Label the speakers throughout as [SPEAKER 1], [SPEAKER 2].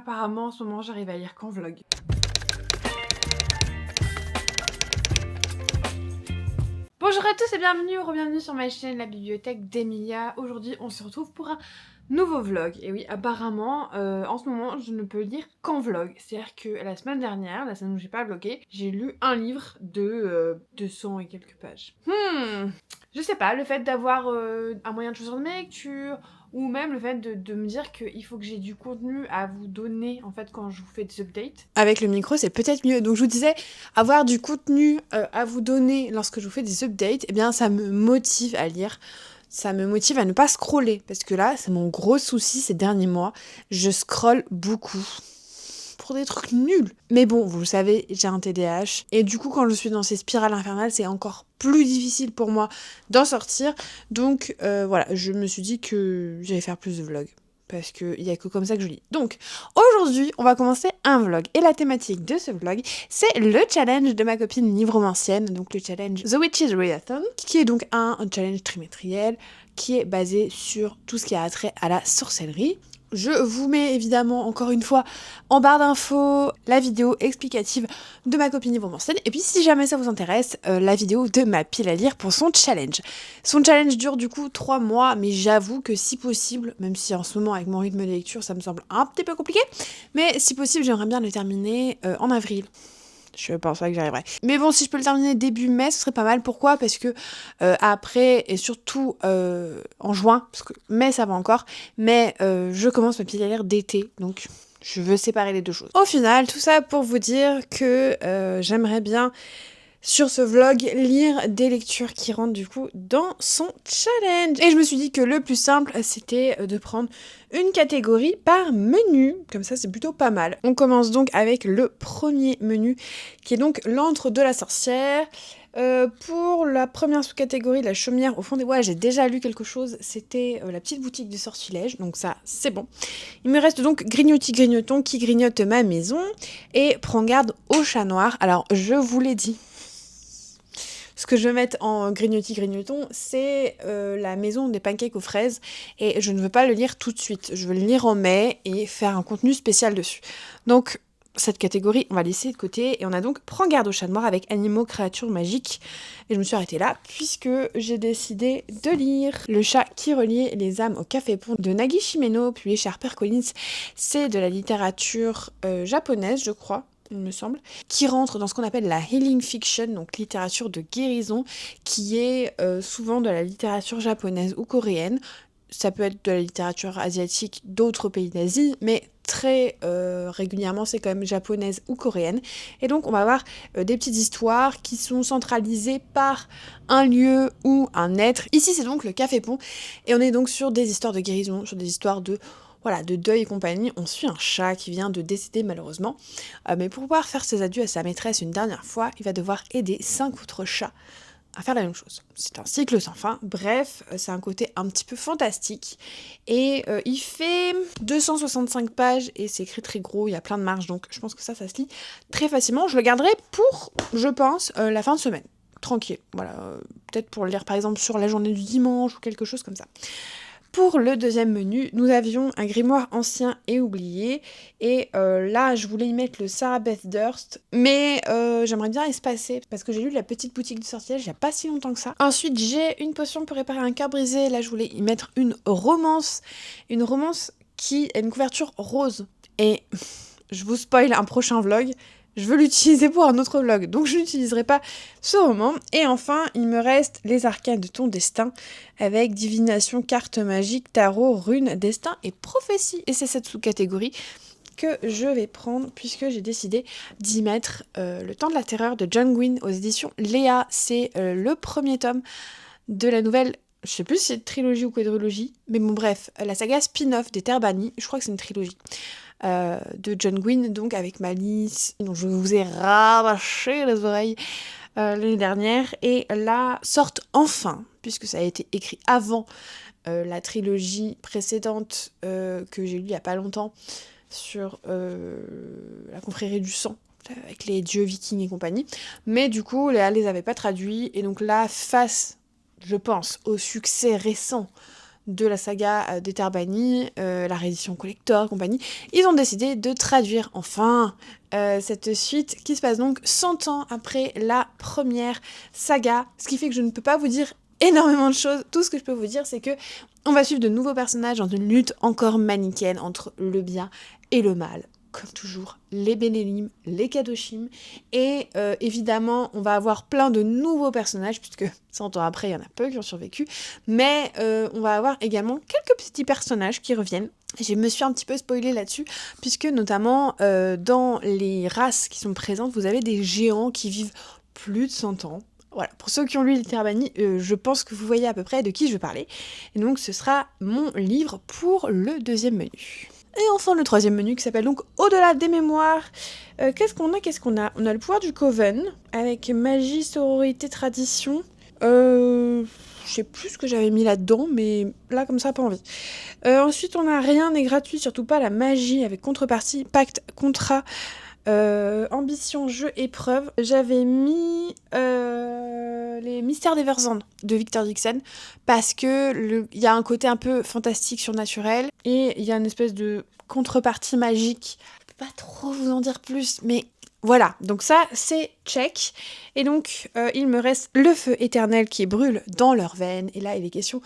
[SPEAKER 1] Apparemment, en ce moment, j'arrive à lire qu'en vlog. Bonjour à tous et bienvenue sur ma chaîne La Bibliothèque d'Emilia. Aujourd'hui, on se retrouve pour un nouveau vlog. Et oui, apparemment, en ce moment, je ne peux lire qu'en vlog. C'est-à-dire que la semaine dernière, la semaine où j'ai pas vlogué, j'ai lu un livre de 200 et quelques pages. Je sais pas, le fait d'avoir un moyen de choisir de mes lectures, ou même le fait de me dire qu'il faut que j'ai du contenu à vous donner en fait quand je vous fais des updates. Avec le micro c'est peut-être mieux, donc je vous disais, avoir du contenu à vous donner lorsque je vous fais des updates, eh bien ça me motive à lire, ça me motive à ne pas scroller, parce que là c'est mon gros souci ces derniers mois, je scrolle beaucoup. Pour des trucs nuls. Mais bon, vous le savez, j'ai un TDAH. Et du coup, quand je suis dans ces spirales infernales, c'est encore plus difficile pour moi d'en sortir. Donc voilà, je me suis dit que j'allais faire plus de vlogs. Parce qu'il n'y a que comme ça que je lis. Donc, aujourd'hui, on va commencer un vlog. Et la thématique de ce vlog, c'est le challenge de ma copine livromancienne. Donc le challenge The Witch's Readathon, qui est donc un challenge trimestriel qui est basé sur tout ce qui a trait à la sorcellerie. Je vous mets évidemment, encore une fois, en barre d'infos, la vidéo explicative de ma copine livromancienne. Et puis, si jamais ça vous intéresse, la vidéo de ma pile à lire pour son challenge. Son challenge dure du coup 3 mois, mais j'avoue que si possible, même si en ce moment, avec mon rythme de lecture, ça me semble un petit peu compliqué, mais si possible, j'aimerais bien le terminer en avril. Je pense pas que j'arriverai. Mais bon, si je peux le terminer début mai, ce serait pas mal. Pourquoi ? Parce que après, et surtout en juin, parce que mai ça va encore, mais je commence ma pile à lire d'été, donc je veux séparer les deux choses. Au final, tout ça pour vous dire que j'aimerais bien, sur ce vlog, lire des lectures qui rentrent du coup dans son challenge. Et je me suis dit que le plus simple, c'était de prendre une catégorie par menu. Comme ça, c'est plutôt pas mal. On commence donc avec le premier menu, qui est donc l'antre de la sorcière. Pour la première sous-catégorie, la chaumière au fond des bois, j'ai déjà lu quelque chose, c'était la petite boutique du sortilège, donc ça, c'est bon. Il me reste donc Grignoti Grignoton qui grignote ma maison et Prends garde au chat noir. Alors, je vous l'ai dit, ce que je vais mettre en Grignoti Grignoton, c'est la maison des pancakes aux fraises. Et je ne veux pas le lire tout de suite. Je veux le lire en mai et faire un contenu spécial dessus. Donc, cette catégorie, on va laisser de côté. Et on a donc Prends garde au chat noir avec animaux, créatures magiques. Et je me suis arrêtée là, puisque j'ai décidé de lire Le chat qui reliait les âmes au café-pont de Nagi Shimeno, publié chez HarperCollins. C'est de la littérature japonaise, je crois, il me semble, qui rentre dans ce qu'on appelle la healing fiction, donc littérature de guérison, qui est souvent de la littérature japonaise ou coréenne. Ça peut être de la littérature asiatique d'autres pays d'Asie, mais très régulièrement c'est quand même japonaise ou coréenne. Et donc on va avoir des petites histoires qui sont centralisées par un lieu ou un être. Ici c'est donc le café-pont, et on est donc sur des histoires de guérison, sur des histoires de deuil et compagnie. On suit un chat qui vient de décéder malheureusement, mais pour pouvoir faire ses adieux à sa maîtresse une dernière fois, il va devoir aider 5 autres chats à faire la même chose. C'est un cycle sans fin. Bref, c'est un côté un petit peu fantastique. Et il fait 265 pages et c'est écrit très gros, il y a plein de marges, donc je pense que ça se lit très facilement. Je le garderai pour, je pense, la fin de semaine. Tranquille, voilà. Peut-être pour le lire par exemple sur la journée du dimanche ou quelque chose comme ça. Pour le deuxième menu, nous avions un grimoire ancien et oublié, et là je voulais y mettre le Sarah Beth Durst, mais j'aimerais bien espacer, parce que j'ai lu La petite boutique du sortilège il n'y a pas si longtemps que ça. Ensuite j'ai une potion pour réparer un cœur brisé, là je voulais y mettre une romance qui a une couverture rose, et je vous spoil un prochain vlog, je veux l'utiliser pour un autre vlog, donc je n'utiliserai pas ce roman. Et enfin, il me reste Les arcanes de ton destin, avec divination, carte magique, tarot, runes, destin et prophétie. Et c'est cette sous-catégorie que je vais prendre, puisque j'ai décidé d'y mettre Le temps de la terreur de John Gwynne aux éditions Léa. C'est le premier tome de la nouvelle, je sais plus si c'est trilogie ou quadrilogie, mais bon bref, la saga spin-off des Terres Bannies, je crois que c'est une trilogie. De John Gwynne, donc avec Malice, dont je vous ai rabâché les oreilles l'année dernière, et là sortent enfin, puisque ça a été écrit avant la trilogie précédente que j'ai lue il y a pas longtemps sur la confrérie du sang, avec les dieux vikings et compagnie, mais du coup les avait pas traduits, et donc là, face, je pense, au succès récent de la saga des Terres Bannies, la réédition collector et compagnie, ils ont décidé de traduire enfin cette suite qui se passe donc 100 ans après la première saga, ce qui fait que je ne peux pas vous dire énormément de choses. Tout ce que je peux vous dire, c'est que on va suivre de nouveaux personnages dans une lutte encore manichéenne entre le bien et le mal. Comme toujours, les Bénélim, les Kadoshim, et évidemment, on va avoir plein de nouveaux personnages, puisque 100 ans après, il y en a peu qui ont survécu, mais on va avoir également quelques petits personnages qui reviennent. Je me suis un petit peu spoilée là-dessus, puisque notamment dans les races qui sont présentes, vous avez des géants qui vivent plus de 100 ans. Voilà, pour ceux qui ont lu les Terres Bannies, je pense que vous voyez à peu près de qui je veux parler. Et donc ce sera mon livre pour le deuxième menu. Et enfin le troisième menu qui s'appelle donc Au-delà des mémoires. Qu'est-ce qu'on a On a le pouvoir du Coven, avec magie, sororité, tradition. Je sais plus ce que j'avais mis là-dedans, mais là comme ça, pas envie. Ensuite on a Rien n'est gratuit, surtout pas la magie, avec contrepartie, pacte, contrat, ambition, jeu, épreuve. J'avais mis les mystères des Versand de Victor Dixon, parce que il y a un côté un peu fantastique, surnaturel, et il y a une espèce de contrepartie magique. Je peux pas trop vous en dire plus, mais voilà, donc ça c'est check. Et donc il me reste le feu éternel qui brûle dans leurs veines, et là il est question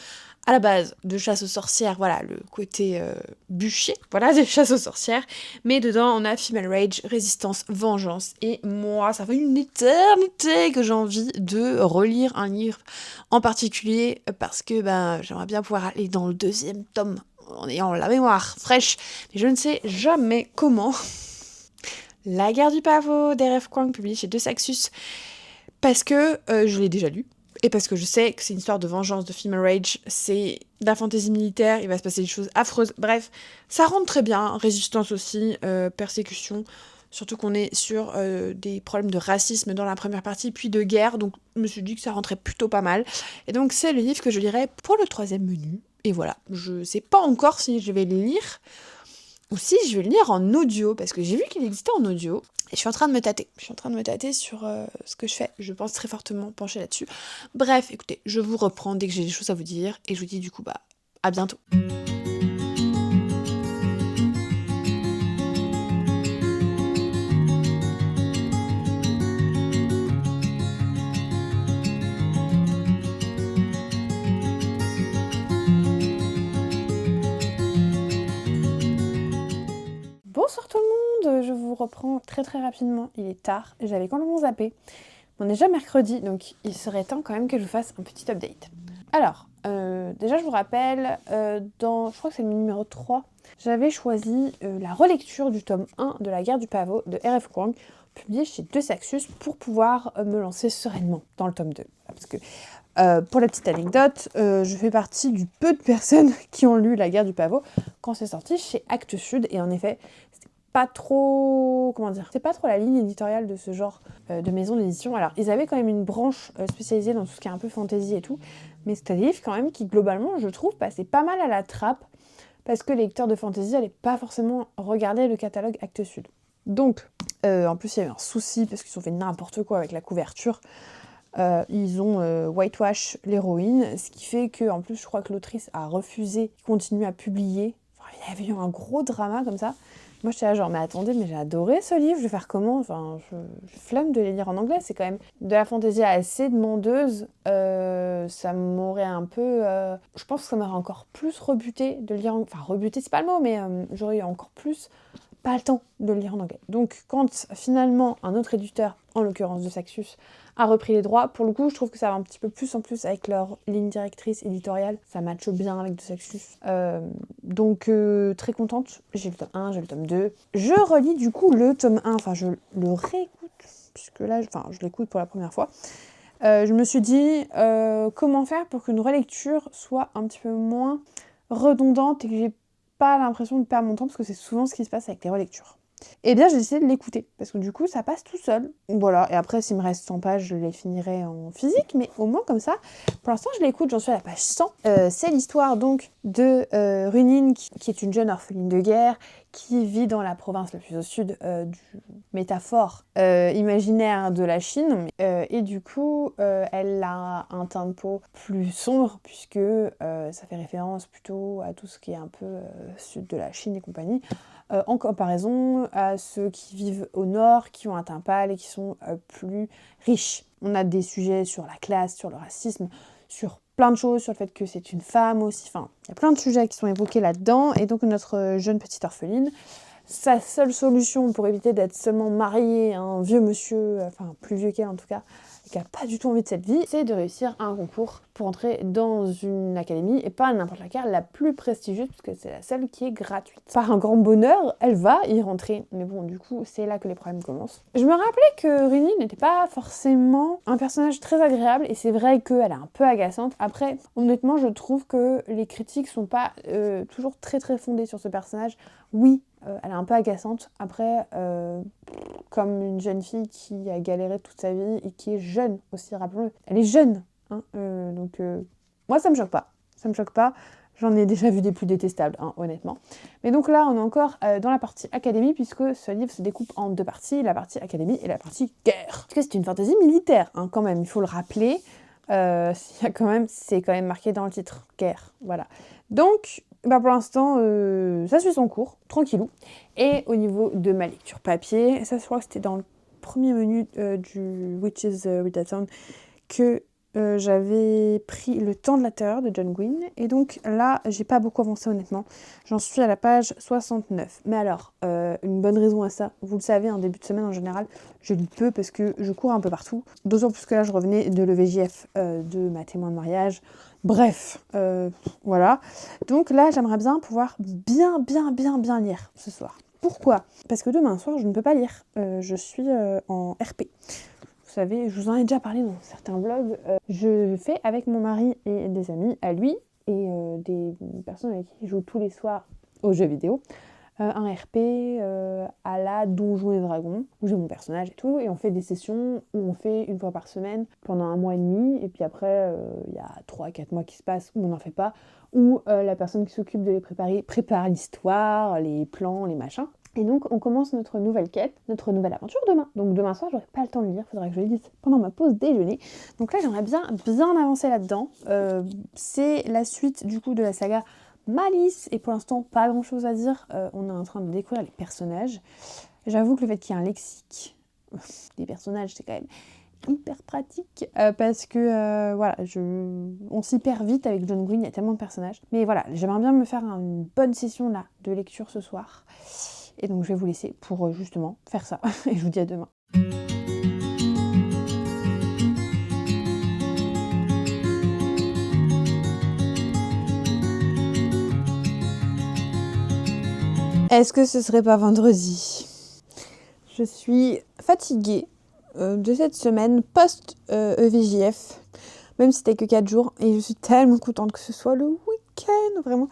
[SPEAKER 1] à la base de chasse aux sorcières, voilà, le côté bûcher, voilà, des chasses aux sorcières, mais dedans on a Female Rage, résistance, vengeance, et moi, ça fait une éternité que j'ai envie de relire un livre en particulier, parce que j'aimerais bien pouvoir aller dans le deuxième tome en ayant la mémoire fraîche, mais je ne sais jamais comment. La guerre du pavot d'R.F. Kuang, publié chez De Saxus, parce que je l'ai déjà lu, et parce que je sais que c'est une histoire de vengeance, de Female Rage, c'est de la fantaisie militaire, il va se passer des choses affreuses, bref, ça rentre très bien, résistance aussi, persécution, surtout qu'on est sur des problèmes de racisme dans la première partie, puis de guerre, donc je me suis dit que ça rentrait plutôt pas mal, et donc c'est le livre que je lirai pour le troisième menu, et voilà, je sais pas encore si je vais le lire, ou si je vais le lire en audio, parce que j'ai vu qu'il existait en audio, et je suis en train de me tâter. Je suis en train de me tâter sur ce que je fais. Je pense très fortement pencher là-dessus. Bref, écoutez, je vous reprends dès que j'ai des choses à vous dire, et je vous dis du coup, à bientôt. Bonsoir tout le monde, je vous reprends très très rapidement, il est tard, j'avais complètement zappé. On est déjà mercredi, donc il serait temps quand même que je vous fasse un petit update. Alors, déjà je vous rappelle, je crois que c'est le numéro 3, j'avais choisi la relecture du tome 1 de La guerre du pavot de R.F. Kuang, publié chez De Saxus, pour pouvoir me lancer sereinement dans le tome 2. Parce que, pour la petite anecdote, je fais partie du peu de personnes qui ont lu La guerre du pavot quand c'est sorti chez Actes Sud, et en effet, pas trop, c'est pas trop la ligne éditoriale de ce genre de maison d'édition. Alors, ils avaient quand même une branche spécialisée dans tout ce qui est un peu fantasy et tout, mais c'est un livre quand même qui, globalement, je trouve, passait pas mal à la trappe, parce que les lecteurs de fantasy n'allaient pas forcément regarder le catalogue Actes Sud. Donc, en plus, il y avait un souci, parce qu'ils ont fait n'importe quoi avec la couverture. Ils ont whitewash l'héroïne, ce qui fait que, en plus, je crois que l'autrice a refusé de continuer à publier. Enfin, il y avait eu un gros drama comme ça. Moi, j'étais là genre, mais attendez, mais j'ai adoré ce livre, je vais faire comment ? Enfin, je flemme de les lire en anglais, c'est quand même de la fantaisie assez demandeuse. Ça m'aurait un peu... je pense que ça m'aurait encore plus rebuté de le lire en... Enfin, rebuté, c'est pas le mot, mais j'aurais eu encore plus pas le temps de le lire en anglais. Donc, quand finalement un autre éditeur, en l'occurrence de Saxus, a repris les droits, pour le coup, je trouve que ça va un petit peu plus en plus avec leur ligne directrice éditoriale. Ça matche bien avec de Saxus. Donc, très contente. J'ai le tome 1, j'ai le tome 2. Je relis du coup le tome 1, enfin, je le réécoute, puisque là, je l'écoute pour la première fois. Je me suis dit, comment faire pour qu'une relecture soit un petit peu moins redondante et que j'ai pas l'impression de perdre mon temps, parce que c'est souvent ce qui se passe avec les relectures.
[SPEAKER 2] eh bien j'ai décidé de l'écouter, parce que du coup ça passe tout seul. Voilà, et après s'il me reste 100 pages, je les finirai en physique, mais au moins comme ça, pour l'instant je l'écoute, j'en suis à la page 100. C'est l'histoire donc de Runin, qui est une jeune orpheline de guerre, qui vit dans la province la plus au sud du métaphore imaginaire de la Chine. Et du coup, elle a un tempo plus sombre, puisque ça fait référence plutôt à tout ce qui est un peu sud de la Chine et compagnie, en comparaison à ceux qui vivent au nord, qui ont un teint pâle et qui sont plus riches. On a des sujets sur la classe, sur le racisme, sur plein de choses, sur le fait que c'est une femme aussi. Enfin, il y a plein de sujets qui sont évoqués là-dedans. Et donc notre jeune petite orpheline, sa seule solution pour éviter d'être seulement mariée à un vieux monsieur, enfin plus vieux qu'elle en tout cas, et qui n'a pas du tout envie de cette vie, c'est de réussir un concours pour entrer dans une académie, et pas n'importe laquelle, la plus prestigieuse, puisque c'est la seule qui est gratuite. Par un grand bonheur, elle va y rentrer. Mais bon, du coup, c'est là que les problèmes commencent. Je me rappelais que Runy n'était pas forcément un personnage très agréable, et c'est vrai qu'elle est un peu agaçante. Après, honnêtement, je trouve que les critiques sont pas toujours très très fondées sur ce personnage. Oui, elle est un peu agaçante. Après, comme une jeune fille qui a galéré toute sa vie et qui est jeune aussi, rappelons-le. Elle est jeune, hein, donc moi ça me choque pas. Ça me choque pas. J'en ai déjà vu des plus détestables, hein, honnêtement. Mais donc là, on est encore dans la partie académie, puisque ce livre se découpe en deux parties, la partie académie et la partie guerre. Parce que c'est une fantaisie militaire, hein, quand même, il faut le rappeler. C'est quand même marqué dans le titre, guerre, voilà. Donc, bah pour l'instant, ça suit son cours, tranquillou. Et au niveau de ma lecture papier, ça je crois que c'était dans le premier menu du Witches Readathon que j'avais pris Le temps de la terreur de John Gwynne. Et donc là, j'ai pas beaucoup avancé honnêtement. J'en suis à la page 69. Mais alors, une bonne raison à ça, vous le savez, en début de semaine en général, je lis peu parce que je cours un peu partout. D'autant plus que là, je revenais de l'EVJF de ma témoin de mariage. Bref, voilà. Donc là, j'aimerais bien pouvoir bien lire ce soir. Pourquoi ? Parce que demain soir, je ne peux pas lire. Je suis en RP. Vous savez, je vous en ai déjà parlé dans certains vlogs. Je fais avec mon mari et des amis à lui et des personnes avec qui je joue tous les soirs aux jeux vidéo. Un RP à la Donjons et Dragons, où j'ai mon personnage et tout, et on fait des sessions où on fait une fois par semaine pendant 1 mois et demi, et puis après, il y a 3-4 mois qui se passent où on n'en fait pas, où la personne qui s'occupe de les préparer prépare l'histoire, les plans, les machins. Et donc on commence notre nouvelle quête, notre nouvelle aventure demain. Donc demain soir, j'aurai pas le temps de lire, faudra que je le lise pendant ma pause déjeuner. Donc là, j'aimerais bien avancer là-dedans. C'est la suite du coup de la saga Malice, et pour l'instant pas grand chose à dire, on est en train de découvrir les personnages. J'avoue que le fait qu'il y ait un lexique des personnages, c'est quand même hyper pratique, parce que voilà, on s'y perd vite avec John Green, il y a tellement de personnages. Mais voilà, j'aimerais bien me faire une bonne session là de lecture ce soir, et donc je vais vous laisser pour justement faire ça, et je vous dis à demain. Est-ce que ce serait pas vendredi ? Je suis fatiguée de cette semaine post-EVJF, même si c'était que 4 jours, et je suis tellement contente que ce soit le week-end, vraiment.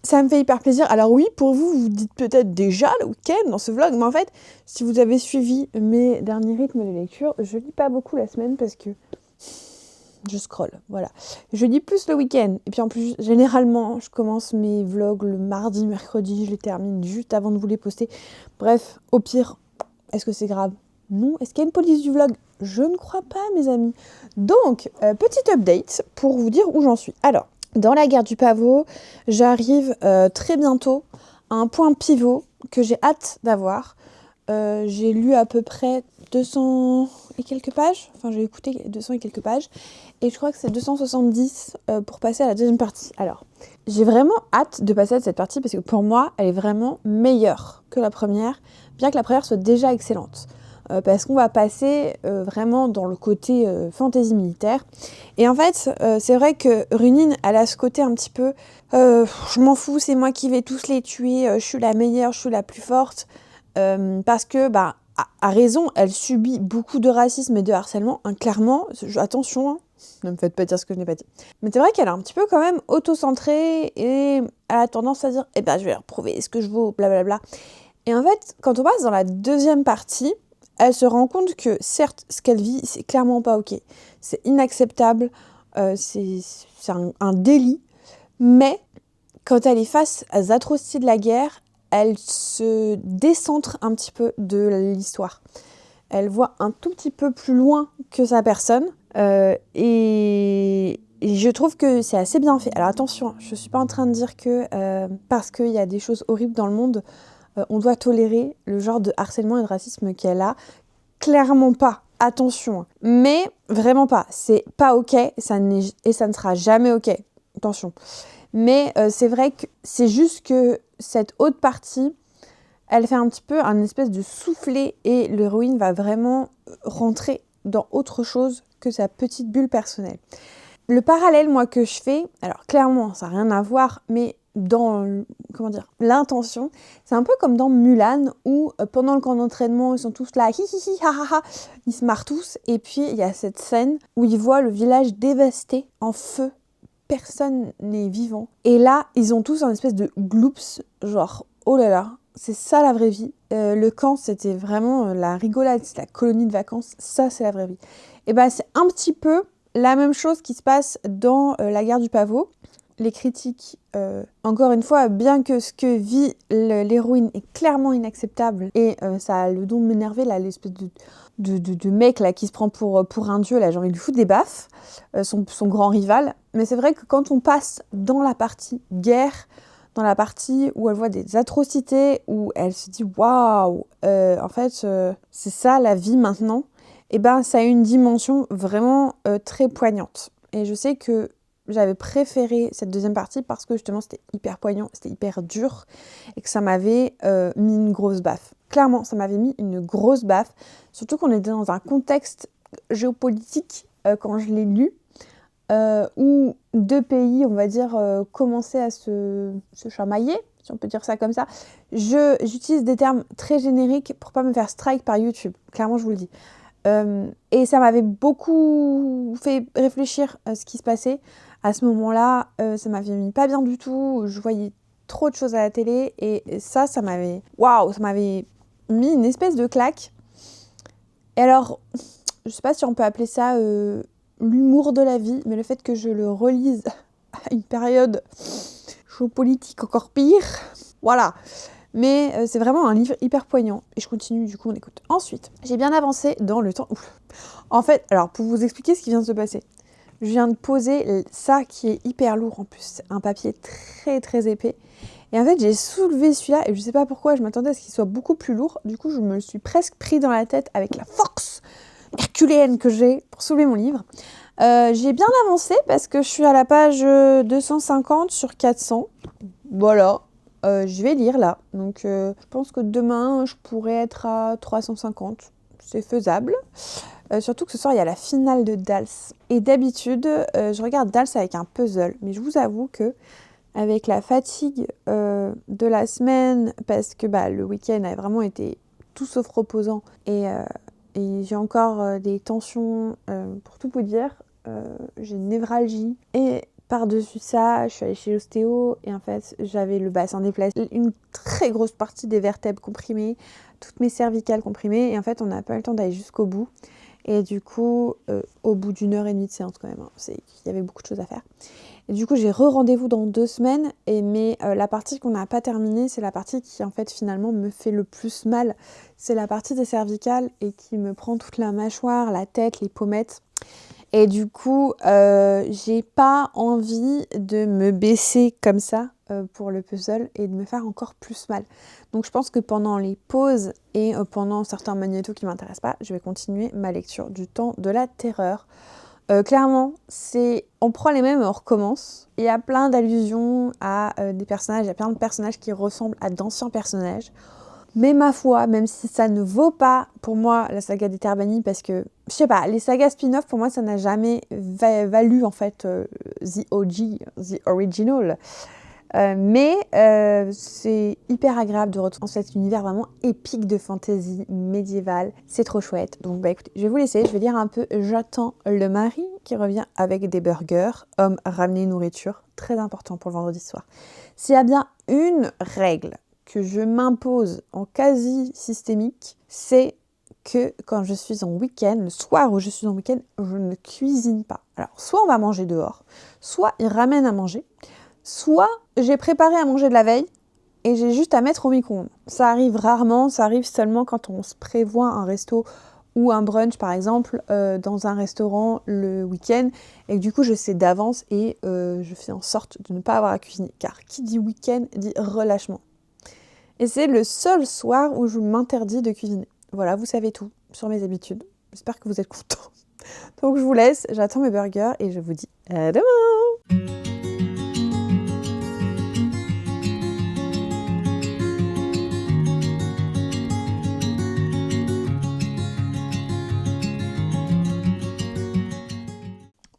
[SPEAKER 2] Ça me fait hyper plaisir. Alors oui, pour vous, vous dites peut-être déjà le week-end dans ce vlog, mais en fait, si vous avez suivi mes derniers rythmes de lecture, je lis pas beaucoup la semaine parce que je scrolle, voilà. Je lis plus le week-end. Et puis en plus, généralement, je commence mes vlogs le mardi, mercredi, je les termine juste avant de vous les poster. Bref, au pire, est-ce que c'est grave ? Non. Est-ce qu'il y a une police du vlog ? Je ne crois pas, mes amis. Donc, petit update pour vous dire où j'en suis. Alors, dans la guerre du pavot, j'arrive très bientôt à un point pivot que j'ai hâte d'avoir. J'ai lu à peu près 200 et quelques pages. Enfin, j'ai écouté 200 et quelques pages. Et je crois que c'est 270 pour passer à la deuxième partie. Alors, j'ai vraiment hâte de passer à cette partie parce que pour moi, elle est vraiment meilleure que la première, bien que la première soit déjà excellente. Parce qu'on va passer vraiment dans le côté fantasy militaire. Et en fait, c'est vrai que Runin, elle a ce côté un petit peu je m'en fous, c'est moi qui vais tous les tuer, je suis la meilleure, je suis la plus forte. Parce que, à raison, elle subit beaucoup de racisme et de harcèlement. Hein, clairement, attention, hein, ne me faites pas dire ce que je n'ai pas dit. Mais c'est vrai qu'elle est un petit peu quand même auto-centrée et elle a tendance à dire « Eh ben, je vais leur prouver ce que je vaux, blablabla ». Et en fait, quand on passe dans la deuxième partie, elle se rend compte que certes, ce qu'elle vit, c'est clairement pas ok. C'est inacceptable, c'est un délit. Mais quand elle est face aux atrocités de la guerre, elle se décentre un petit peu de l'histoire. Elle voit un tout petit peu plus loin que sa personne. Et je trouve que c'est assez bien fait. Alors attention, je ne suis pas en train de dire que parce qu'il y a des choses horribles dans le monde, on doit tolérer le genre de harcèlement et de racisme qu'elle a. Clairement pas. Attention. Mais vraiment pas. C'est pas ok et ça ne sera jamais ok. Attention. Mais c'est vrai que c'est juste que cette haute partie, elle fait un petit peu un espèce de soufflet et l'héroïne va vraiment rentrer dans autre chose que sa petite bulle personnelle. Le parallèle, moi, que je fais, alors clairement, ça n'a rien à voir, mais dans, l'intention, c'est un peu comme dans Mulan, où pendant le camp d'entraînement, ils sont tous là, hi hi hi, ha ha ha, ils se marrent tous, et puis il y a cette scène où ils voient le village dévasté, en feu, personne n'est vivant. Et là, ils ont tous un espèce de gloops, genre, oh là là, c'est ça la vraie vie. Le camp, c'était vraiment la rigolade, c'est la colonie de vacances, ça c'est la vraie vie. Et ben c'est un petit peu la même chose qui se passe dans La guerre du pavot. Les critiques, encore une fois, bien que ce que vit l'héroïne est clairement inacceptable, et ça a le don de m'énerver, là, l'espèce de mec là, qui se prend pour un dieu, là, j'ai envie de lui foutre des baffes, son grand rival. Mais c'est vrai que quand on passe dans la partie guerre, dans la partie où elle voit des atrocités, où elle se dit « Waouh, en fait, c'est ça la vie maintenant », et ben ça a une dimension vraiment très poignante. Et je sais que j'avais préféré cette deuxième partie parce que justement c'était hyper poignant, c'était hyper dur et que ça m'avait mis une grosse baffe. Clairement, ça m'avait mis une grosse baffe, surtout qu'on était dans un contexte géopolitique quand je l'ai lu, où deux pays, on va dire, commençaient à se chamailler, si on peut dire ça comme ça. J'utilise des termes très génériques pour pas me faire strike par YouTube, clairement je vous le dis. Et ça m'avait beaucoup fait réfléchir à ce qui se passait. À ce moment-là, ça m'avait mis pas bien du tout. Je voyais trop de choses à la télé et ça m'avait... Waouh, ça m'avait mis une espèce de claque. Et alors, je sais pas si on peut appeler ça l'humour de la vie, mais le fait que je le relise à une période géopolitique encore pire, voilà. Mais c'est vraiment un livre hyper poignant. Et je continue, du coup, on écoute. Ensuite, j'ai bien avancé dans le temps. Ouf. En fait, alors, pour vous expliquer ce qui vient de se passer, je viens de poser ça qui est hyper lourd en plus. C'est un papier très, très épais. Et en fait, j'ai soulevé celui-là et je sais pas pourquoi, je m'attendais à ce qu'il soit beaucoup plus lourd. Du coup, je me le suis presque pris dans la tête avec la force herculéenne que j'ai pour soulever mon livre. J'ai bien avancé parce que je suis à la page 250 sur 400. Voilà. Je vais lire là, donc je pense que demain je pourrais être à 350, c'est faisable. Surtout que ce soir il y a la finale de Dals. Et d'habitude je regarde Dals avec un puzzle, mais je vous avoue que avec la fatigue de la semaine, parce que le week-end a vraiment été tout sauf reposant, et j'ai encore des tensions, pour tout vous dire, j'ai une névralgie, et par-dessus ça, je suis allée chez l'ostéo et en fait, j'avais le bassin déplacé, une très grosse partie des vertèbres comprimées, toutes mes cervicales comprimées et en fait, on n'a pas eu le temps d'aller jusqu'au bout. Et du coup, au bout d'1h30 de séance quand même, il y avait beaucoup de choses à faire. Et du coup, j'ai re-rendez-vous dans 2 semaines, mais la partie qu'on n'a pas terminée, c'est la partie qui en fait finalement me fait le plus mal. C'est la partie des cervicales et qui me prend toute la mâchoire, la tête, les pommettes. Et du coup, j'ai pas envie de me baisser comme ça pour le puzzle et de me faire encore plus mal. Donc je pense que pendant les pauses et pendant certains magnétos qui m'intéressent pas, je vais continuer ma lecture du Temps de la Terreur. Clairement, on prend les mêmes et on recommence. Il y a plein d'allusions à des personnages, il y a plein de personnages qui ressemblent à d'anciens personnages. Mais ma foi, même si ça ne vaut pas pour moi la saga des Terres Bannies, parce que, je sais pas, les sagas spin-off, pour moi, ça n'a jamais valu, en fait, the OG, the original. Mais c'est hyper agréable de retrouver cet univers vraiment épique de fantasy médiévale. C'est trop chouette. Donc, écoutez, je vais vous laisser, je vais lire un peu. J'attends le mari qui revient avec des burgers. Homme, ramener nourriture. Très important pour le vendredi soir. S'il y a bien une règle que je m'impose en quasi systémique, c'est que quand je suis en week-end, le soir où je suis en week-end, je ne cuisine pas. Alors, soit on va manger dehors, soit ils ramènent à manger, soit j'ai préparé à manger de la veille et j'ai juste à mettre au micro-ondes. Ça arrive rarement, ça arrive seulement quand on se prévoit un resto ou un brunch par exemple dans un restaurant le week-end et que du coup je sais d'avance et je fais en sorte de ne pas avoir à cuisiner. Car qui dit week-end dit relâchement. Et c'est le seul soir où je m'interdis de cuisiner. Voilà, vous savez tout sur mes habitudes. J'espère que vous êtes contents. Donc je vous laisse, j'attends mes burgers et je vous dis à demain.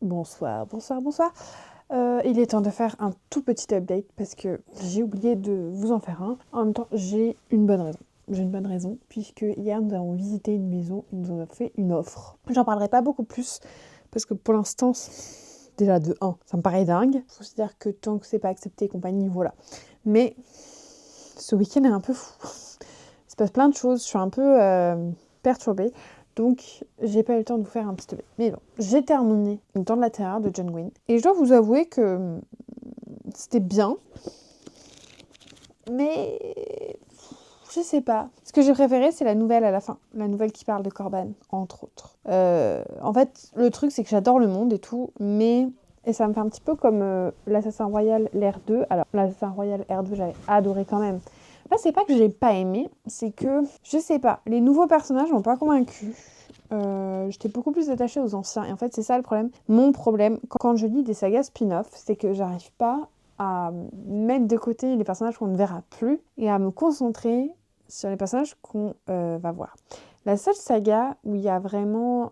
[SPEAKER 2] Bonsoir. Il est temps de faire un tout petit update parce que j'ai oublié de vous en faire un. En même temps, j'ai une bonne raison. Puisque hier nous avons visité une maison, ils nous ont fait une offre. J'en parlerai pas beaucoup plus parce que pour l'instant, déjà de 1, ça me paraît dingue. Je considère que tant que c'est pas accepté et compagnie, voilà. Mais ce week-end est un peu fou. Il se passe plein de choses, je suis un peu perturbée. Donc, j'ai pas eu le temps de vous faire un petit update. Mais bon, j'ai terminé Dans de la Terreur de John Green. Et je dois vous avouer que c'était bien. Mais je sais pas. Ce que j'ai préféré, c'est la nouvelle à la fin. La nouvelle qui parle de Corban, entre autres. En fait, le truc, c'est que j'adore le monde et tout. Mais... Et ça me fait un petit peu comme l'Assassin Royal l'R2. Alors, l'Assassin Royal R2, j'avais adoré quand même. Là, c'est pas que j'ai pas aimé, c'est que, je sais pas, les nouveaux personnages m'ont pas convaincue. J'étais beaucoup plus attachée aux anciens. Et en fait, c'est ça le problème. Mon problème, quand je lis des sagas spin-off, c'est que j'arrive pas à mettre de côté les personnages qu'on ne verra plus et à me concentrer sur les personnages qu'on va voir. La seule saga où il y a vraiment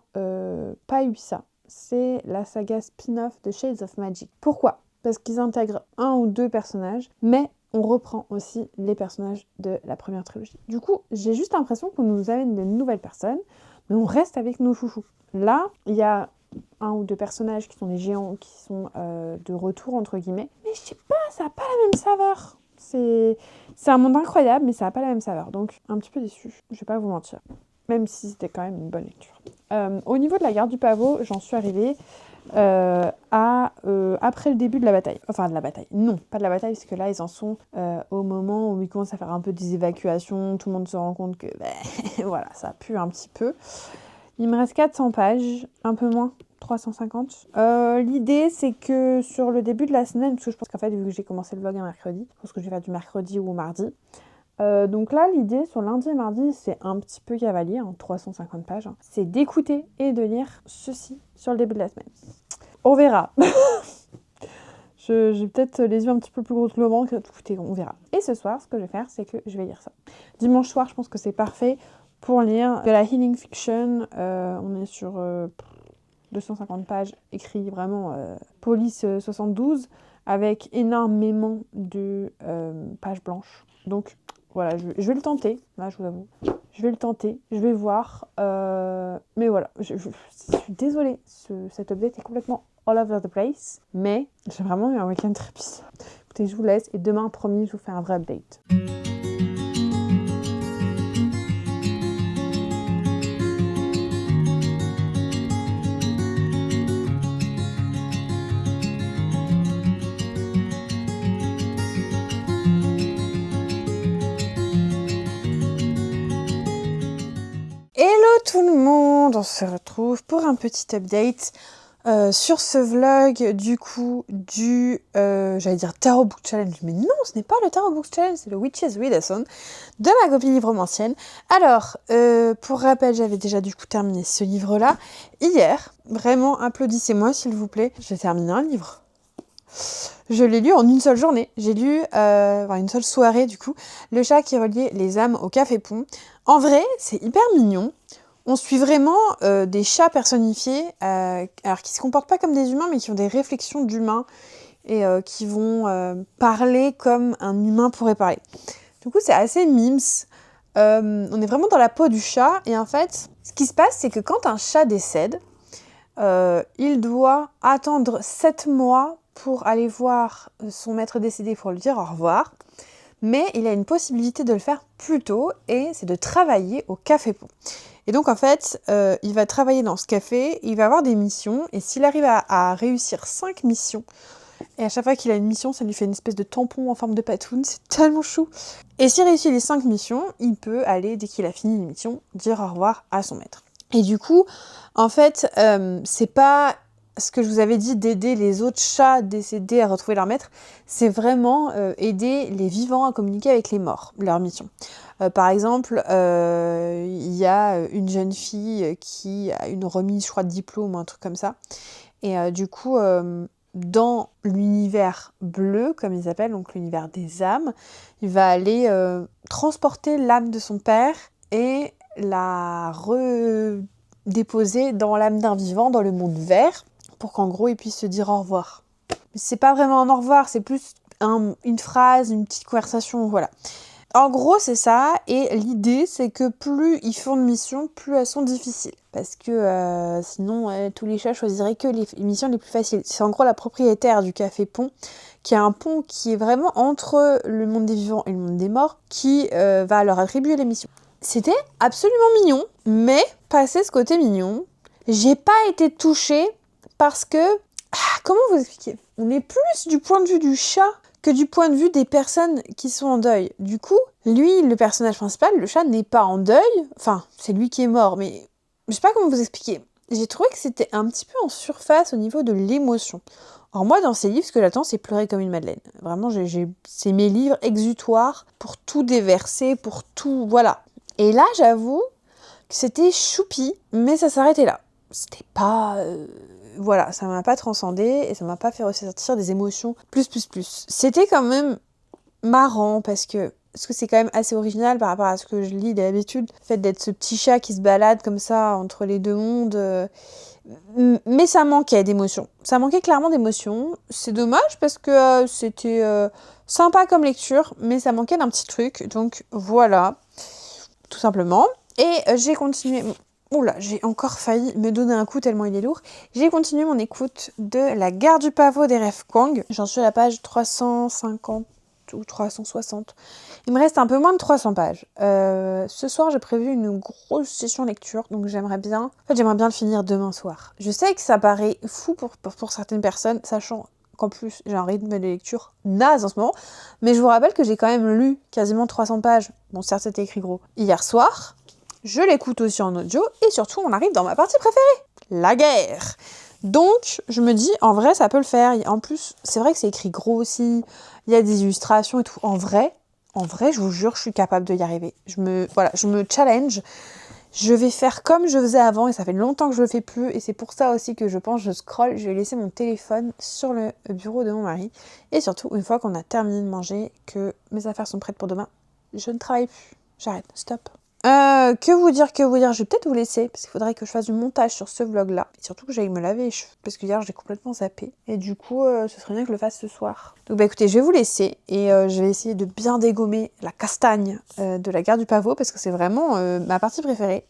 [SPEAKER 2] pas eu ça, c'est la saga spin-off de Shades of Magic. Pourquoi ? Parce qu'ils intègrent 1 ou 2 personnages, mais on reprend aussi les personnages de la première trilogie. Du coup, j'ai juste l'impression qu'on nous amène de nouvelles personnes, mais on reste avec nos chouchous. Là, il y a 1 ou 2 personnages qui sont des géants, qui sont de retour, entre guillemets. Mais je sais pas, ça n'a pas la même saveur. C'est un monde incroyable, mais ça n'a pas la même saveur. Donc, un petit peu déçue, je vais pas vous mentir. Même si c'était quand même une bonne lecture. Au niveau de la garde du pavot, j'en suis arrivée après le début de la bataille. Enfin, de la bataille. Non, pas de la bataille, parce que là, ils en sont au moment où ils commencent à faire un peu des évacuations. Tout le monde se rend compte que, voilà, ça pue un petit peu. Il me reste 400 pages, un peu moins, 350. L'idée, c'est que sur le début de la semaine, parce que je pense qu'en fait, vu que j'ai commencé le vlog un mercredi, je pense que je vais faire du mercredi ou mardi. Donc là, l'idée sur lundi et mardi, c'est un petit peu cavalier, 350 pages. C'est d'écouter et de lire ceci sur le début de la semaine. On verra. J'ai peut-être les yeux un petit peu plus gros que le ventre. Écoutez, on verra. Et ce soir, ce que je vais faire, c'est que je vais lire ça. Dimanche soir, je pense que c'est parfait pour lire de la healing fiction. On est sur 250 pages, écrit vraiment police 72, avec énormément de pages blanches. Donc, voilà, je vais le tenter, là je vous avoue. Je vais le tenter, je vais voir. Mais voilà, je suis désolée, cet update est complètement all over the place. Mais j'ai vraiment eu un week-end très bizarre. Écoutez, je vous laisse et demain, promis, je vous fais un vrai update. Hello tout le monde, on se retrouve pour un petit update sur ce vlog du coup j'allais dire Tarot Book Challenge, mais non, ce n'est pas le Tarot Book Challenge, c'est le Witch's Readathon de ma copine livromancienne. Alors, pour rappel, j'avais déjà du coup terminé ce livre-là hier. Vraiment, applaudissez-moi s'il vous plaît. J'ai terminé un livre. Je l'ai lu en une seule journée. J'ai lu, une seule soirée du coup, Le chat qui reliait les âmes au Café Pont. En vrai, c'est hyper mignon. On suit vraiment des chats personnifiés, alors qui se comportent pas comme des humains, mais qui ont des réflexions d'humains et qui vont parler comme un humain pourrait parler. Du coup, c'est assez mimes. On est vraiment dans la peau du chat. Et en fait, ce qui se passe, c'est que quand un chat décède, il doit attendre 7 mois pour aller voir son maître décédé pour lui dire au revoir. mais il a une possibilité de le faire plus tôt, et c'est de travailler au Café Pont. Et donc en fait, il va travailler dans ce café, il va avoir des missions, et s'il arrive à réussir 5 missions, et à chaque fois qu'il a une mission, ça lui fait une espèce de tampon en forme de patoune, c'est tellement chou. Et s'il réussit les 5 missions, il peut aller, dès qu'il a fini une mission, dire au revoir à son maître. Et du coup, en fait, c'est pas ce que je vous avais dit d'aider les autres chats décédés à retrouver leur maître, c'est vraiment aider les vivants à communiquer avec les morts, leur mission. Par exemple, il y a une jeune fille qui a une remise, je crois, de diplôme ou un truc comme ça. Et du coup, dans l'univers bleu, comme ils appellent, donc l'univers des âmes, il va aller transporter l'âme de son père et la redéposer dans l'âme d'un vivant, dans le monde vert, pour qu'en gros, il puisse se dire au revoir. Mais c'est pas vraiment un au revoir, c'est plus une phrase, une petite conversation, voilà. En gros, c'est ça, et l'idée, c'est que plus ils font de missions, plus elles sont difficiles. Parce que sinon, tous les chats choisiraient que les missions les plus faciles. C'est en gros la propriétaire du Café Pont, qui a un pont qui est vraiment entre le monde des vivants et le monde des morts, qui va leur attribuer les missions. C'était absolument mignon, mais passé ce côté mignon, j'ai pas été touchée parce que... comment vous expliquer ? On est plus du point de vue du chat que du point de vue des personnes qui sont en deuil. Du coup, lui, le personnage principal, le chat, n'est pas en deuil. Enfin, c'est lui qui est mort, mais je sais pas comment vous expliquer. J'ai trouvé que c'était un petit peu en surface au niveau de l'émotion. Alors moi, dans ces livres, ce que j'attends, c'est pleurer comme une madeleine. Vraiment, c'est mes livres exutoires pour tout déverser, pour tout... Voilà. Et là, j'avoue que c'était choupi, mais ça s'arrêtait là. C'était pas... Voilà, ça m'a pas transcendé et ça m'a pas fait ressortir des émotions plus. C'était quand même marrant parce que c'est quand même assez original par rapport à ce que je lis d'habitude. Le fait d'être ce petit chat qui se balade comme ça entre les deux mondes. Mais ça manquait d'émotions. Ça manquait clairement d'émotions. C'est dommage parce que c'était sympa comme lecture, mais ça manquait d'un petit truc. Donc voilà, tout simplement. Et j'ai continué... Oula, j'ai encore failli me donner un coup tellement il est lourd. J'ai continué mon écoute de La Gare du Pavot d'R.F. Kuang. J'en suis à la page 350 ou 360. Il me reste un peu moins de 300 pages. Ce soir, j'ai prévu une grosse session lecture, donc j'aimerais bien le finir demain soir. Je sais que ça paraît fou pour certaines personnes, sachant qu'en plus, j'ai un rythme de lecture naze en ce moment. Mais je vous rappelle que j'ai quand même lu quasiment 300 pages. Bon, certes, c'était écrit gros. Hier soir... Je l'écoute aussi en audio, et surtout, on arrive dans ma partie préférée, la guerre. Donc, je me dis, en vrai, ça peut le faire. En plus, c'est vrai que c'est écrit gros aussi, il y a des illustrations et tout. En vrai, je vous jure, je suis capable de y arriver. Je me challenge. Je vais faire comme je faisais avant, et ça fait longtemps que je le fais plus, et c'est pour ça aussi que je pense, je scrolle, je vais laisser mon téléphone sur le bureau de mon mari. Et surtout, une fois qu'on a terminé de manger, que mes affaires sont prêtes pour demain, je ne travaille plus. J'arrête, stop. Que vous dire, je vais peut-être vous laisser, parce qu'il faudrait que je fasse du montage sur ce vlog-là, et surtout que j'aille me laver les cheveux, parce que hier j'ai complètement zappé, et du coup, ce serait bien que je le fasse ce soir. Donc bah écoutez, je vais vous laisser, et je vais essayer de bien dégommer la castagne de la Gare du Pavot, parce que c'est vraiment ma partie préférée.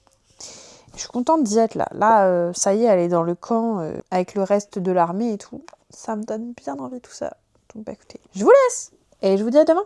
[SPEAKER 2] Je suis contente d'y être là. Là, ça y est, elle est dans le camp, avec le reste de l'armée et tout. Ça me donne bien envie tout ça. Donc bah écoutez, je vous laisse, et je vous dis à demain.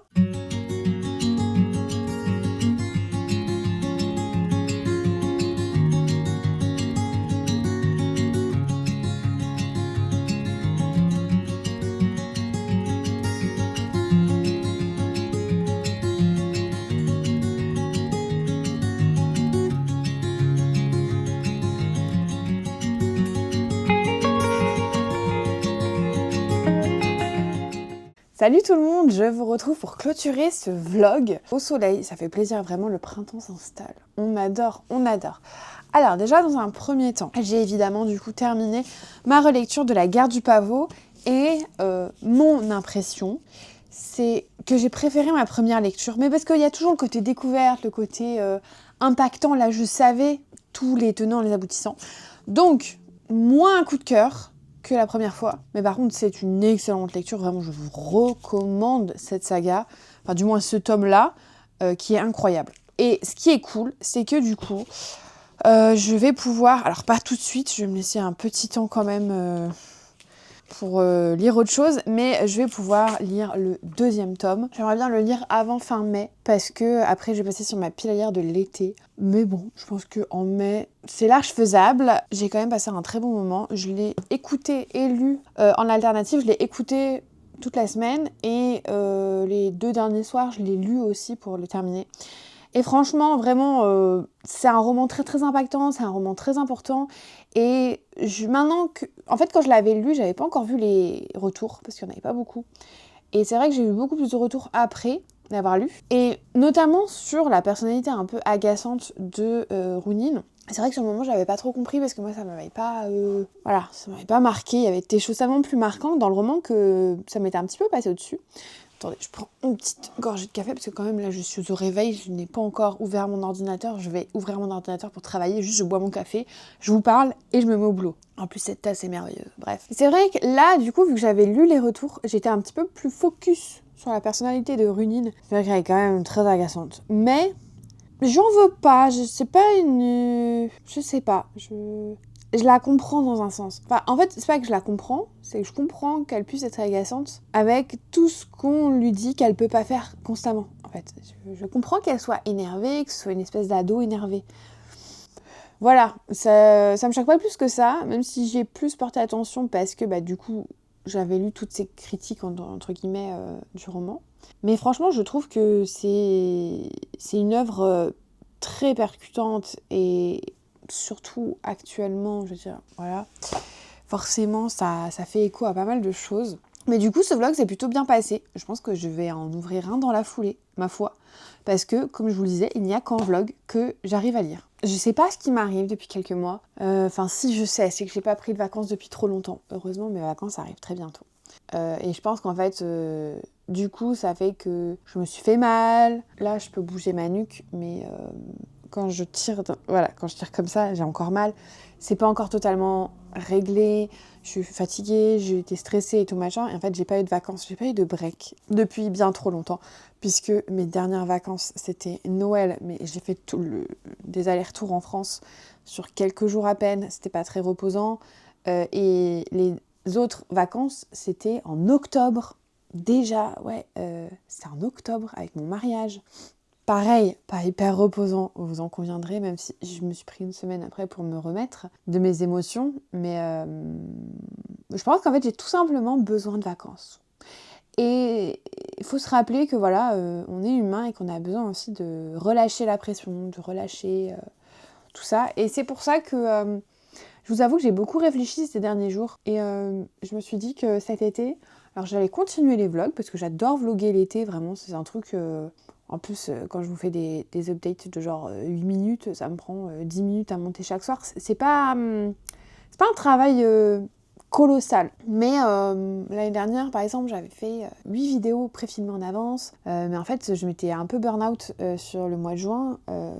[SPEAKER 2] Salut tout le monde, je vous retrouve pour clôturer ce vlog au soleil. Ça fait plaisir, vraiment, le printemps s'installe. On adore, on adore. Alors déjà, dans un premier temps, j'ai évidemment du coup terminé ma relecture de La Gare du Pavot et mon impression, c'est que j'ai préféré ma première lecture. Mais parce qu'il y a toujours le côté découverte, le côté impactant. Là, je savais tous les tenants, les aboutissants. Donc, moins un coup de cœur que la première fois, mais par contre c'est une excellente lecture, vraiment je vous recommande cette saga, enfin du moins ce tome-là, qui est incroyable. Et ce qui est cool, c'est que du coup, je vais pouvoir, alors pas tout de suite, je vais me laisser un petit temps quand même pour lire autre chose, mais je vais pouvoir lire le 2e tome. J'aimerais bien le lire avant fin mai, parce que après je vais passer sur ma pile à lire de l'été. Mais bon, je pense qu'en mai, c'est large faisable. J'ai quand même passé un très bon moment. Je l'ai écouté et lu en alternative. Je l'ai écouté toute la semaine et les 2 derniers soirs, je l'ai lu aussi pour le terminer. Et franchement, vraiment, c'est un roman très très impactant, c'est un roman très important. Et en fait, quand je l'avais lu, j'avais pas encore vu les retours, parce qu'il n'y en avait pas beaucoup. Et c'est vrai que j'ai eu beaucoup plus de retours après l'avoir lu. Et notamment sur la personnalité un peu agaçante de Rounin. C'est vrai que sur le moment, je n'avais pas trop compris, parce que moi, ça m'avait pas... ça m'avait pas marqué. Il y avait des choses tellement plus marquantes dans le roman que ça m'était un petit peu passé au-dessus. Attendez, je prends une petite gorgée de café parce que quand même là je suis au réveil, je n'ai pas encore ouvert mon ordinateur. Je vais ouvrir mon ordinateur pour travailler, juste je bois mon café, je vous parle et je me mets au boulot. En plus cette tasse est merveilleuse, bref. C'est vrai que là du coup vu que j'avais lu les retours, j'étais un petit peu plus focus sur la personnalité de Rounin. C'est vrai qu'elle est quand même très agaçante. Mais j'en veux pas, je sais pas je la comprends dans un sens. Enfin, en fait, c'est pas que je la comprends, c'est que je comprends qu'elle puisse être agaçante avec tout ce qu'on lui dit qu'elle peut pas faire constamment. En fait, je comprends qu'elle soit énervée, que ce soit une espèce d'ado énervé. Voilà, ça me choque pas plus que ça, même si j'ai plus porté attention parce que du coup, j'avais lu toutes ces critiques entre guillemets du roman. Mais franchement, je trouve que c'est une œuvre très percutante et surtout actuellement, je veux dire, voilà, forcément ça fait écho à pas mal de choses. Mais du coup, ce vlog s'est plutôt bien passé. Je pense que je vais en ouvrir un dans la foulée, ma foi. Parce que, comme je vous le disais, il n'y a qu'en vlog que j'arrive à lire. Je sais pas ce qui m'arrive depuis quelques mois. Enfin, si je sais, c'est que j'ai pas pris de vacances depuis trop longtemps. Heureusement, mes vacances arrivent très bientôt. Et je pense qu'en fait, du coup, ça fait que je me suis fait mal. Là, je peux bouger ma nuque, mais quand je tire comme ça, j'ai encore mal. C'est pas encore totalement réglé. Je suis fatiguée, j'ai été stressée et tout machin. Et en fait, j'ai pas eu de vacances, j'ai pas eu de break depuis bien trop longtemps. Puisque mes dernières vacances, c'était Noël. Mais j'ai fait des allers-retours en France sur quelques jours à peine. C'était pas très reposant. Et les autres vacances, c'était en octobre. Déjà, c'était en octobre avec mon mariage. Pareil, pas hyper reposant, vous en conviendrez, même si je me suis pris une semaine après pour me remettre de mes émotions. Mais je pense qu'en fait, j'ai tout simplement besoin de vacances. Et il faut se rappeler que voilà, on est humain et qu'on a besoin aussi de relâcher la pression, de relâcher tout ça. Et c'est pour ça que je vous avoue que j'ai beaucoup réfléchi ces derniers jours. Et je me suis dit que cet été, alors j'allais continuer les vlogs parce que j'adore vlogger l'été, vraiment, c'est un truc... En plus, quand je vous fais des updates de genre 8 minutes, ça me prend 10 minutes à monter chaque soir. C'est pas un travail colossal. Mais l'année dernière, par exemple, j'avais fait 8 vidéos préfilmées en avance. Mais en fait, je m'étais un peu burn-out sur le mois de juin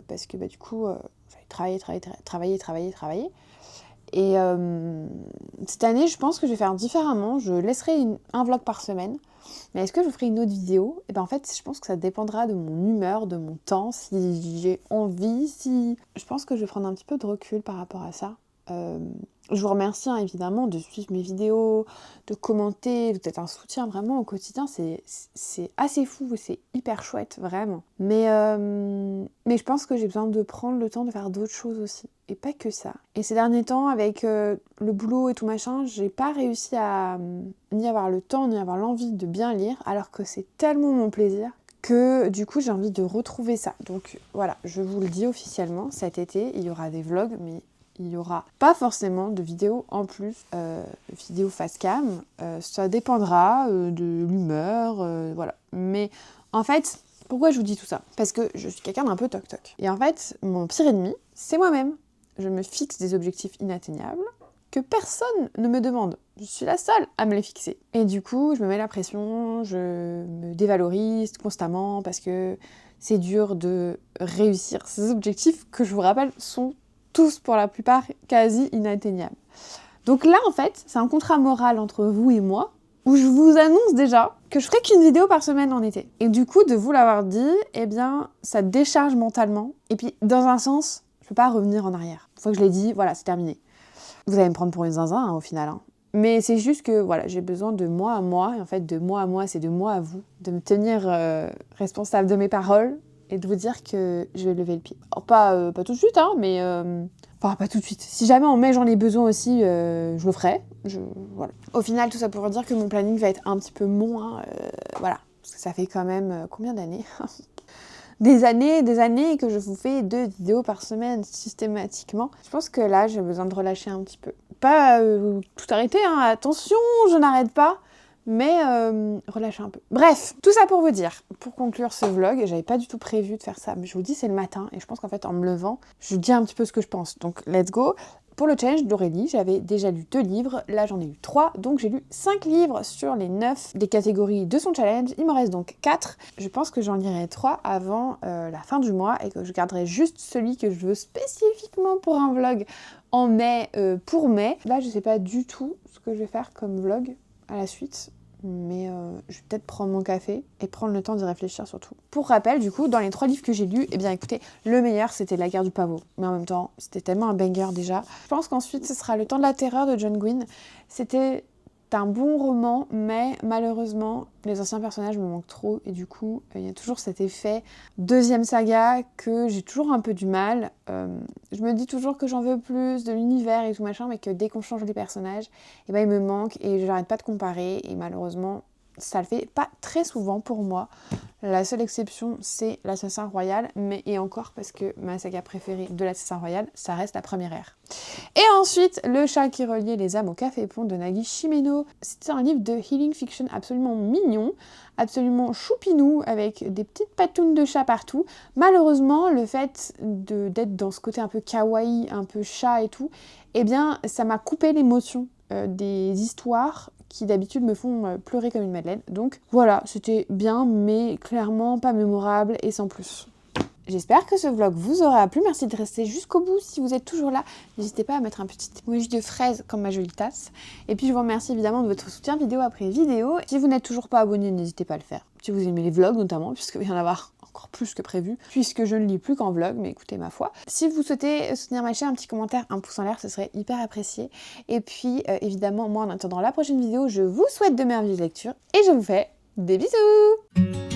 [SPEAKER 2] parce que du coup, j'avais travaillé. Et cette année, je pense que je vais faire différemment. Je laisserai un vlog par semaine. Mais est-ce que je ferai une autre vidéo ? Et en fait, je pense que ça dépendra de mon humeur, de mon temps, si j'ai envie, Je pense que je vais prendre un petit peu de recul par rapport à ça. Je vous remercie évidemment de suivre mes vidéos, de commenter, d'être un soutien vraiment au quotidien. C'est assez fou, c'est hyper chouette, vraiment. Mais je pense que j'ai besoin de prendre le temps de faire d'autres choses aussi. Et pas que ça. Et ces derniers temps, avec le boulot et tout machin, j'ai pas réussi à ni avoir le temps, ni avoir l'envie de bien lire, alors que c'est tellement mon plaisir que du coup j'ai envie de retrouver ça. Donc voilà, je vous le dis officiellement, cet été, il y aura des vlogs, mais il n'y aura pas forcément de vidéos en plus, vidéos face cam. Ça dépendra de l'humeur, voilà. Mais en fait, pourquoi je vous dis tout ça ? Parce que je suis quelqu'un d'un peu toc-toc. Et en fait, mon pire ennemi, c'est moi-même. Je me fixe des objectifs inatteignables que personne ne me demande. Je suis la seule à me les fixer. Et du coup, je me mets la pression, je me dévalorise constamment parce que c'est dur de réussir ces objectifs que, je vous rappelle, sont tous pour la plupart quasi inatteignables. Donc là, en fait, c'est un contrat moral entre vous et moi où je vous annonce déjà que je ferai qu'une vidéo par semaine en été. Et du coup, de vous l'avoir dit, eh bien, ça décharge mentalement. Et puis, dans un sens, je peux pas revenir en arrière. Une fois que je l'ai dit, voilà, c'est terminé. Vous allez me prendre pour une zinzin, au final. Mais c'est juste que voilà, j'ai besoin de moi à moi, et en fait de moi à moi, c'est de moi à vous, de me tenir responsable de mes paroles et de vous dire que je vais lever le pied. Alors, pas tout de suite, hein, mais... Enfin, pas tout de suite. Si jamais en mai j'en ai besoin aussi, je le ferai. Voilà. Au final, tout ça pour dire que mon planning va être un petit peu moins... voilà. Parce que ça fait quand même combien d'années des années que je vous fais 2 vidéos par semaine systématiquement. Je pense que là, j'ai besoin de relâcher un petit peu. Pas tout arrêter, hein, attention, je n'arrête pas, mais relâcher un peu. Bref, tout ça pour vous dire, pour conclure ce vlog, j'avais pas du tout prévu de faire ça, mais je vous dis, c'est le matin, et je pense qu'en fait, en me levant, je dis un petit peu ce que je pense. Donc, let's go. Pour le challenge d'Aurélie, j'avais déjà lu 2 livres, là j'en ai eu 3, donc j'ai lu 5 livres sur les 9 des catégories de son challenge, il me reste donc 4. Je pense que j'en lirai 3 avant la fin du mois et que je garderai juste celui que je veux spécifiquement pour un vlog en mai, pour mai. Là je sais pas du tout ce que je vais faire comme vlog à la suite. Mais je vais peut-être prendre mon café et prendre le temps d'y réfléchir surtout. Pour rappel, du coup, dans les 3 livres que j'ai lus, eh bien écoutez, le meilleur c'était La guerre du pavot. Mais en même temps, c'était tellement un banger déjà. Je pense qu'ensuite ce sera Le temps de la terreur de John Gwynne. C'était un bon roman, mais malheureusement, les anciens personnages me manquent trop. Et du coup, il y a toujours cet effet deuxième saga que j'ai toujours un peu du mal. Je me dis toujours que j'en veux plus de l'univers et tout machin, mais que dès qu'on change les personnages, eh ben, il me manque et j'arrête pas de comparer. Et malheureusement, ça le fait pas très souvent pour moi. La seule exception, c'est l'Assassin Royal, mais et encore parce que ma saga préférée de l'Assassin Royal, ça reste la première ère. Et ensuite, Le chat qui reliait les âmes au café pont de Nagui Shimeno. C'était un livre de healing fiction absolument mignon, absolument choupinou, avec des petites patounes de chat partout. Malheureusement, le fait d'être dans ce côté un peu kawaii, un peu chat et tout, eh bien, ça m'a coupé l'émotion des histoires qui d'habitude me font pleurer comme une madeleine. Donc voilà, c'était bien, mais clairement pas mémorable et sans plus. J'espère que ce vlog vous aura plu. Merci de rester jusqu'au bout. Si vous êtes toujours là, n'hésitez pas à mettre un petit emoji de fraise comme ma jolie tasse. Et puis je vous remercie évidemment de votre soutien vidéo après vidéo. Si vous n'êtes toujours pas abonné, n'hésitez pas à le faire. Si vous aimez les vlogs notamment, puisqu'il va y en avoir encore plus que prévu, puisque je ne lis plus qu'en vlog, mais écoutez ma foi. Si vous souhaitez soutenir ma chaîne, un petit commentaire, un pouce en l'air, ce serait hyper apprécié. Et puis évidemment, moi en attendant la prochaine vidéo, je vous souhaite de merveilleuses lectures et je vous fais des bisous!